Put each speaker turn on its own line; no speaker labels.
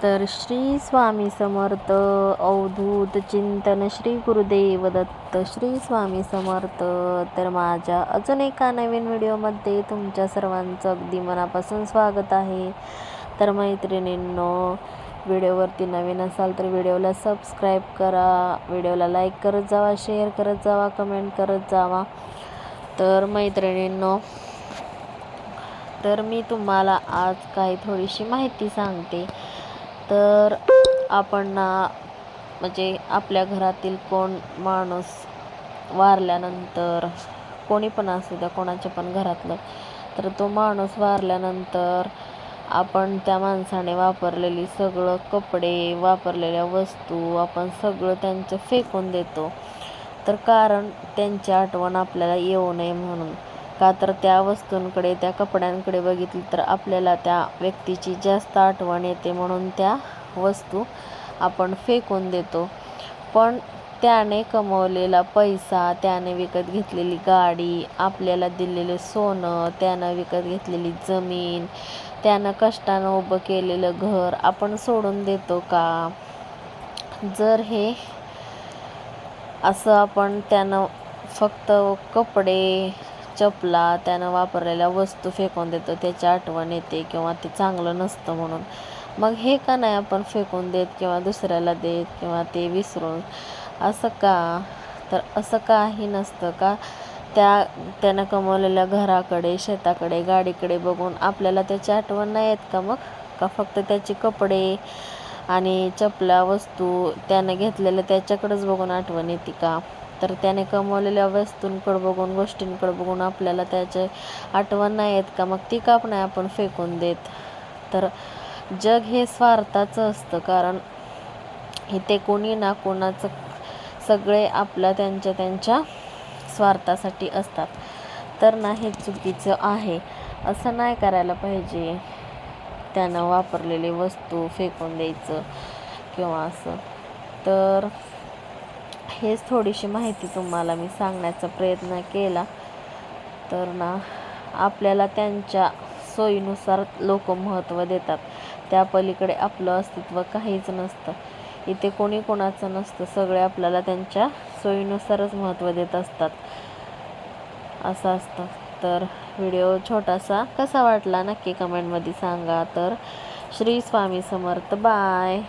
तर श्री स्वामी समर्थ अवधूत चिंतन श्री गुरुदेव दत्त श्री स्वामी समर्थ. तर माझ्या अजून एका नवीन व्हिडिओमध्ये तुमच्या सर्वांचं अगदी मनापासून स्वागत आहे. तर मैत्रिणींनो, व्हिडिओवरती नवीन असाल तर व्हिडिओला सबस्क्राईब करा, व्हिडिओला लाईक करत जावा, शेअर करत जावा, कमेंट करत जावा. तर मैत्रिणींनो, तर मी तुम्हाला आज काही थोडीशी माहिती सांगते. तर आपण म्हणजे आपल्या घरातील कोण माणूस वारल्यानंतर, कोणी पण असू द्या, कोणाच्या पण घरातलं, तर तो माणूस वारल्यानंतर आपण त्या माणसाने वापरलेली सगळं कपडे, वापरलेल्या वस्तू आपण सगळं त्यांचं फेकून देतो. तर कारण त्यांची आठवण आपल्याला येऊ नये म्हणून. का तर त्या वस्तूंकडे, त्या कपड्यांकडे बघितली तर आपल्याला त्या व्यक्तीची जास्त आठवण येते, म्हणून त्या वस्तू आपण फेकून देतो. पण त्याने कमवलेला पैसा, त्याने विकत घेतलेली गाडी, आपल्याला दिलेलं सोनं, त्यानं विकत घेतलेली जमीन, त्यानं कष्टानं उभं केलेलं घर आपण सोडून देतो का? जर हे असं आपण त्यानं फक्त कपडे, चपला, त्यानं वापरलेल्या वस्तू फेकून देतो, त्याची आठवण येते किंवा ते चांगलं नसतं म्हणून, मग हे का नाही आपण फेकून देत किंवा दुसऱ्याला देत किंवा ते विसरून? असं का? तर असं काही नसतं का? त्यानं कमवलेल्या घराकडे, शेताकडे, गाडीकडे बघून आपल्याला त्याची आठवण नाही येत का? मग का फक्त त्याचे कपडे आणि चपला, वस्तू त्यानं घेतलेलं त्याच्याकडेच बघून आठवण येते का? तर त्याने कमवलेल्या वस्तूंकडे बघून, गोष्टींकडे बघून आपल्याला त्याचे आठवण नाही येत का? मग ती का नाही आपण फेकून देत? तर जग हे स्वार्थाचं असतं, कारण इथे कोणी ना कोणाचं, सगळे आपल्या त्यांच्या स्वार्थासाठी असतात. तर हे चुकीचं आहे, असं नाही करायला पाहिजे. त्यानं वापरलेली वस्तू फेकून द्यायचं किंवा असं. तर हेच थोडीशी माहिती तुम्हाला मी सांगण्याचा प्रयत्न केला. तर आपल्याला त्यांच्या सोयीनुसार लोक महत्त्व देतात, त्या पलीकडे आपलं अस्तित्व काहीच नसतं. इथे कोणी कोणाचं नसतं, सगळे आपल्याला त्यांच्या सोयीनुसारच महत्त्व देत असतात, असं असतं. तर व्हिडिओ छोटासा कसा वाटला नक्की कमेंटमध्ये सांगा. तर श्री स्वामी समर्थ. बाय.